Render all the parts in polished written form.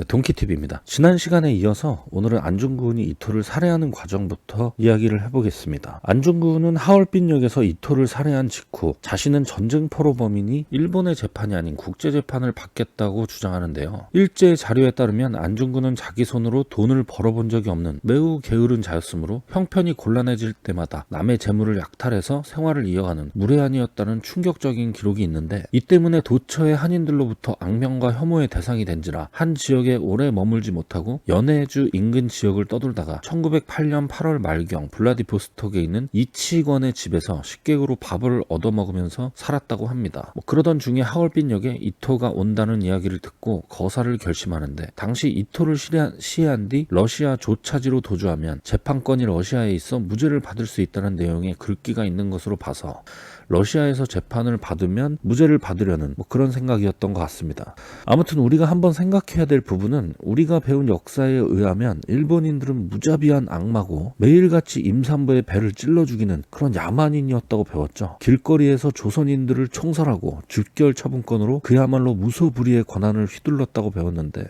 동키TV입니다. 지난 시간에 이어서 오늘은 안중근이 이토를 살해하는 과정부터 이야기를 해보겠습니다. 안중근은 하얼빈역에서 이토를 살해한 직후 자신은 전쟁포로 범인이 일본의 재판이 아닌 국제재판을 받겠다고 주장하는데요. 일제의 자료에 따르면 안중근은 자기 손으로 돈을 벌어본 적이 없는 매우 게으른 자였으므로 형편이 곤란해질 때마다 남의 재물을 약탈해서 생활을 이어가는 무례한이었다는 충격적인 기록이 있는데, 이 때문에 도처의 한인들로부터 악명과 혐오의 대상이 된지라 한 지역에 오래 머물지 못하고 연해주 인근 지역을 떠돌다가 1908년 8월 말경 블라디보스톡에 있는 이치권의 집에서 식객으로 밥을 얻어먹으면서 살았다고 합니다. 그러던 중에 하얼빈역에 이토가 온다는 이야기를 듣고 거사를 결심하는데, 당시 이토를 시해한 뒤 러시아 조차지로 도주하면 재판권이 러시아에 있어 무죄를 받을 수 있다는 내용의 글귀가 있는 것으로 봐서 러시아에서 재판을 받으면 무죄를 받으려는 그런 생각이었던 것 같습니다. 아무튼 우리가 한번 생각해야 될 부분은, 우리가 배운 역사에 의하면 일본인들은 무자비한 악마고 매일같이 임산부의 배를 찔러 죽이는 그런 야만인이었다고 배웠죠. 길거리에서 조선인들을 총살하고 즉결 처분권으로 그야말로 무소불위의 권한을 휘둘렀다고 배웠는데,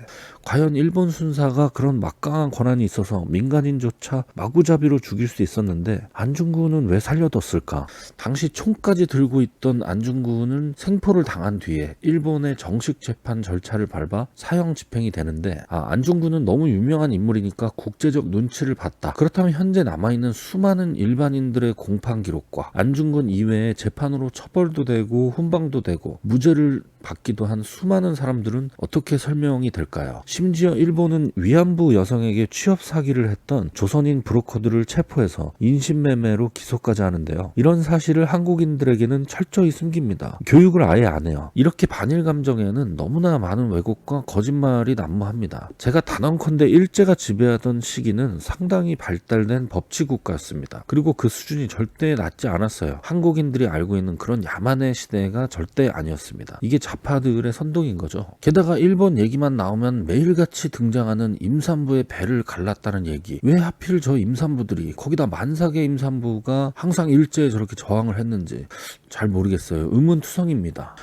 과연 일본 순사가 그런 막강한 권한이 있어서 민간인조차 마구잡이로 죽일 수 있었는데 안중근은 왜 살려뒀을까? 당시 총까지 들고 있던 안중근은 생포를 당한 뒤에 일본의 정식 재판 절차를 밟아 사형 집행이 되는데, 안중근은 너무 유명한 인물이니까 국제적 눈치를 봤다. 그렇다면 현재 남아있는 수많은 일반인들의 공판 기록과 안중근 이외에 재판으로 처벌도 되고 훈방도 되고 무죄를 받기도 한 수많은 사람들은 어떻게 설명이 될까요? 심지어 일본은 위안부 여성에게 취업 사기를 했던 조선인 브로커들을 체포해서 인신매매로 기소까지 하는데요. 이런 사실을 한국인들에게는 철저히 숨깁니다. 교육을 아예 안 해요. 이렇게 반일 감정에는 너무나 많은 왜곡과 거짓말이 난무합니다. 제가 단언컨대 일제가 지배하던 시기는 상당히 발달된 법치 국가였습니다. 그리고 그 수준이 절대 낮지 않았어요. 한국인들이 알고 있는 그런 야만의 시대가 절대 아니었습니다. 이게 좌파들의 선동인 거죠. 게다가 일본 얘기만 나오면 매일같이 등장하는 임산부의 배를 갈랐다는 얘기. 왜 하필 저 임산부들이, 거기다 만삭의 임산부가 항상 일제에 저렇게 저항을 했는지 잘 모르겠어요. 의문투성입니다.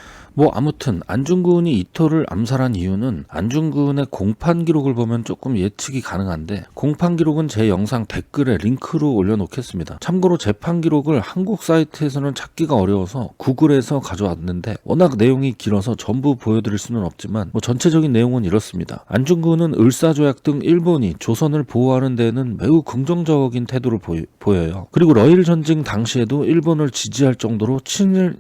아무튼 안중근이 이토를 암살한 이유는, 안중근의 공판 기록을 보면 조금 예측이 가능한데, 공판 기록은 제 영상 댓글에 링크로 올려놓겠습니다. 참고로 재판 기록을 한국 사이트에서는 찾기가 어려워서 구글에서 가져왔는데, 워낙 내용이 길어서 전부 보여드릴 수는 없지만 전체적인 내용은 이렇습니다. 안중근은 을사조약 등 일본이 조선을 보호하는 데에는 매우 긍정적인 태도를 보여요. 그리고 러일 전쟁 당시에도 일본을 지지할 정도로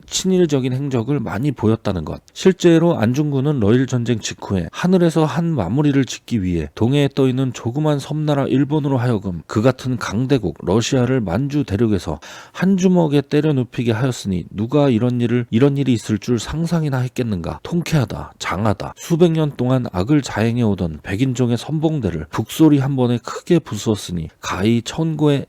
친일적인 행적을 많이 보였다 다는 것. 실제로 안중근은 러일 전쟁 직후에 하늘에서 한 마무리를 짓기 위해 동해에 떠있는 조그만 섬나라 일본으로 하여금 그 같은 강대국 러시아를 만주 대륙에서 한 주먹에 때려 눕히게 하였으니 누가 이런 일이 있을 줄 상상이나 했겠는가. 통쾌하다, 장하다. 수백 년 동안 악을 자행해 오던 백인종의 선봉대를 북소리 한 번에 크게 부수었으니 가히 천고의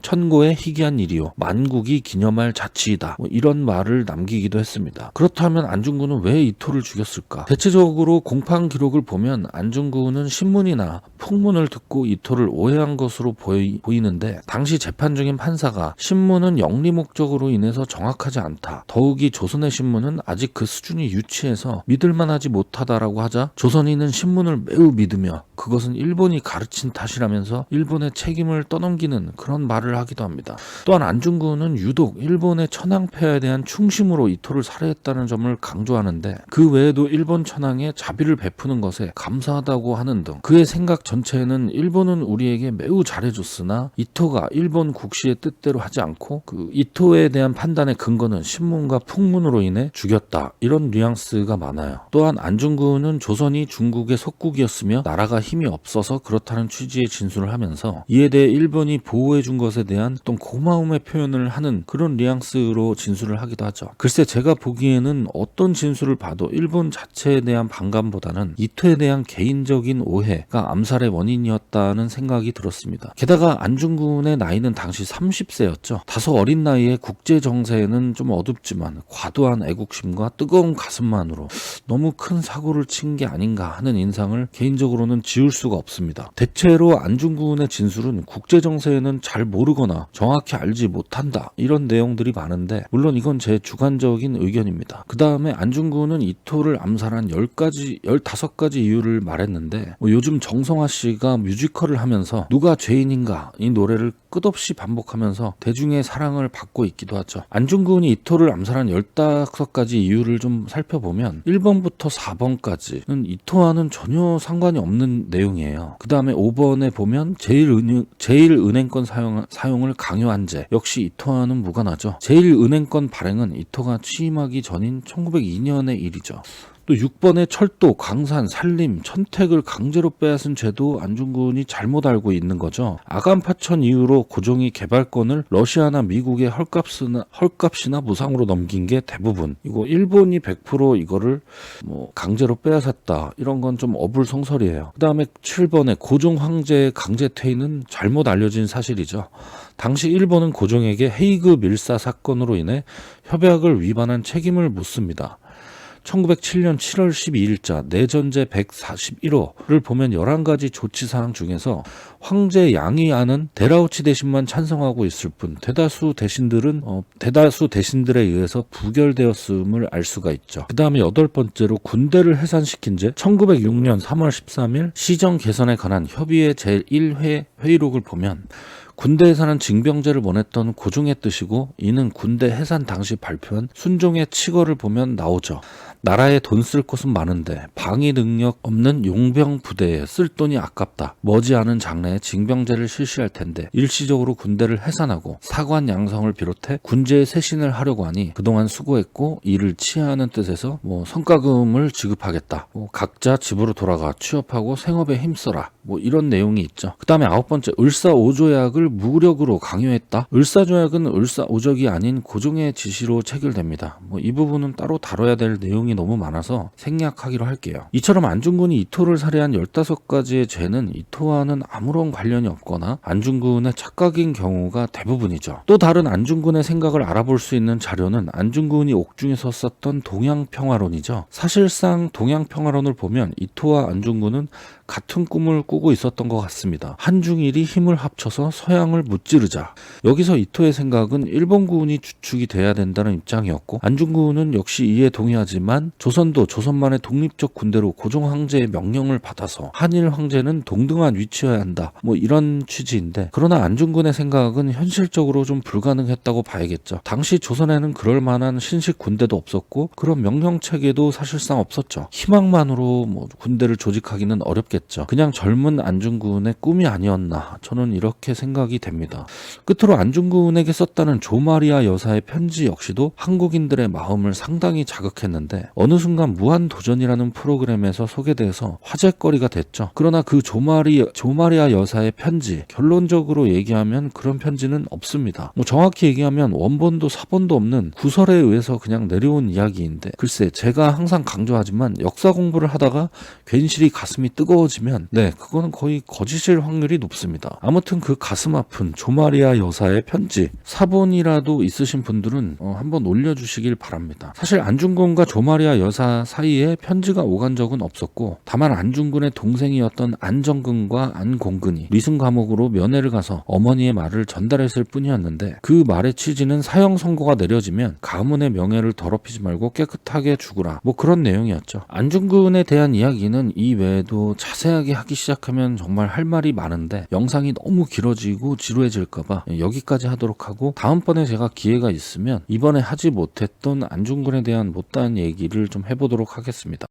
희귀한 일이요 만국이 기념할 자치이다. 이런 말을 남기기도 했습니다. 그렇다면 안중근은 왜 이토를 죽였을까? 대체적으로 공판 기록을 보면 안중근은 신문이나 풍문을 듣고 이토를 오해한 것으로 보이는데, 당시 재판 중인 판사가 신문은 영리 목적으로 인해서 정확하지 않다. 더욱이 조선의 신문은 아직 그 수준이 유치해서 믿을만하지 못하다라고 하자 조선인은 신문을 매우 믿으며 그것은 일본이 가르친 탓이라면서 일본의 책임을 떠넘기는 그런 말을 하기도 합니다. 또한 안중근은 유독 일본의 천황폐하에 대한 충심으로 이토를 살해했다는 점을 강조하는데, 그 외에도 일본 천황에 자비를 베푸는 것에 감사하다고 하는 등 그의 생각 전체에는 일본은 우리에게 매우 잘해줬으나 이토가 일본 국시의 뜻대로 하지 않고 그 이토에 대한 판단의 근거는 신문과 풍문으로 인해 죽였다, 이런 뉘앙스가 많아요. 또한 안중근은 조선이 중국의 속국이었으며 나라가 힘이 없어서 그렇다는 취지의 진술을 하면서 이에 대해 일본이 보호해준 것에 대한 어떤 고마움의 표현을 하는 그런 뉘앙스로 진술을 하기도 하죠. 글쎄, 제가 보기에는 어떤 진술을 봐도 일본 자체에 대한 반감보다는 이토에 대한 개인적인 오해가 암살의 원인이었다는 생각이 들었습니다. 게다가 안중근의 나이는 당시 30세였죠. 다소 어린 나이에 국제 정세에는 좀 어둡지만 과도한 애국심과 뜨거운 가슴만으로 너무 큰 사고를 친 게 아닌가 하는 인상을 개인적으로는 지우고 지울 수가 없습니다. 대체로 안중근의 진술은 국제정세에는 잘 모르거나 정확히 알지 못한다 이런 내용들이 많은데, 물론 이건 제 주관적인 의견입니다. 그 다음에 안중근은 이토를 암살한 15가지 이유를 말했는데, 요즘 정성화 씨가 뮤지컬을 하면서 누가 죄인인가 이 노래를 끝없이 반복하면서 대중의 사랑을 받고 있기도 하죠. 안중근이 이토를 암살한 15가지 이유를 좀 살펴보면 1번부터 4번까지는 이토와는 전혀 상관이 없는 내용이에요. 그 다음에 5번에 보면 제1은행권 사용을 강요한 죄, 역시 이토와는 무관하죠. 제1은행권 발행은 이토가 취임하기 전인 1902년의 일이죠. 또 6번의 철도, 광산, 산림, 천택을 강제로 빼앗은 죄도 안중근이 잘못 알고 있는 거죠. 아간 파천 이후로 고종이 개발권을 러시아나 미국의 헐값이나 무상으로 넘긴 게 대부분. 이거 일본이 100% 이거를 강제로 빼앗았다. 이런 건 좀 어불성설이에요. 그 다음에 7번의 고종 황제의 강제 퇴위는 잘못 알려진 사실이죠. 당시 일본은 고종에게 헤이그 밀사 사건으로 인해 협약을 위반한 책임을 묻습니다. 1907년 7월 12일자 내전제 141호를 보면 11가지 조치사항 중에서 황제 양의안은 데라우치 대신만 찬성하고 있을 뿐 대다수 대신들에 의해서 부결되었음을 알 수가 있죠. 그 다음에 8번째로 군대를 해산시킨 죄. 1906년 3월 13일 시정 개선에 관한 협의회 제1회 회의록을 보면 군대 해산은 징병제를 원했던 고종의 뜻이고, 이는 군대 해산 당시 발표한 순종의 칙어를 보면 나오죠. 나라에 돈 쓸 곳은 많은데 방위 능력 없는 용병 부대에 쓸 돈이 아깝다. 머지않은 장래에 징병제를 실시할 텐데 일시적으로 군대를 해산하고 사관 양성을 비롯해 군제에 쇄신을 하려고 하니 그동안 수고했고 이를 치하하는 뜻에서 성과금을 지급하겠다. 각자 집으로 돌아가 취업하고 생업에 힘써라. 이런 내용이 있죠. 그 다음에 9번째, 을사오조약을 무력으로 강요했다. 을사조약은 을사오적이 아닌 고종의 지시로 체결됩니다. 이 부분은 따로 다뤄야 될 내용이 너무 많아서 생략하기로 할게요. 이처럼 안중근이 이토를 살해한 15가지의 죄는 이토와는 아무런 관련이 없거나 안중근의 착각인 경우가 대부분이죠. 또 다른 안중근의 생각을 알아볼 수 있는 자료는 안중근이 옥중에서 썼던 동양평화론이죠. 사실상 동양평화론을 보면 이토와 안중근은 같은 꿈을 꾸고 있었던 것 같습니다. 한중일이 힘을 합쳐서 서양을 무찌르자. 여기서 이토의 생각은 일본군이 주축이 돼야 된다는 입장이었고, 안중근은 역시 이에 동의하지만 조선도 조선만의 독립적 군대로 고종 황제의 명령을 받아서 한일 황제는 동등한 위치여야 한다. 이런 취지인데, 그러나 안중근의 생각은 현실적으로 좀 불가능했다고 봐야겠죠. 당시 조선에는 그럴 만한 신식 군대도 없었고 그런 명령 체계도 사실상 없었죠. 희망만으로 군대를 조직하기는 어렵겠죠. 그냥 젊은 안중근의 꿈이 아니었나, 저는 이렇게 생각이 됩니다. 끝으로 안중근에게 썼다는 조마리아 여사의 편지 역시도 한국인들의 마음을 상당히 자극했는데 어느 순간 무한도전이라는 프로그램에서 소개돼서 화제거리가 됐죠. 그러나 그 조마리아 여사의 편지, 결론적으로 얘기하면 그런 편지는 없습니다. 정확히 얘기하면 원본도 사본도 없는 구설에 의해서 그냥 내려온 이야기인데, 글쎄 제가 항상 강조하지만 역사 공부를 하다가 괜시리 가슴이 뜨거워지면 그거는 거의 거짓일 확률이 높습니다. 아무튼 그 가슴 아픈 조마리아 여사의 편지 사본이라도 있으신 분들은 한번 올려주시길 바랍니다. 사실 안중근과 조마리아 여사 사이에 편지가 오간 적은 없었고, 다만 안중근의 동생이었던 안정근과 안공근이 리승 감옥으로 면회를 가서 어머니의 말을 전달했을 뿐이었는데, 그 말의 취지는 사형 선고가 내려지면 가문의 명예를 더럽히지 말고 깨끗하게 죽으라, 그런 내용이었죠. 안중근에 대한 이야기는 이 외에도 자세하게 하기 시작하면 정말 할 말이 많은데 영상이 너무 길어지고 지루해질까봐 여기까지 하도록 하고, 다음번에 제가 기회가 있으면 이번에 하지 못했던 안중근에 대한 못다한 얘기를 좀 해보도록 하겠습니다.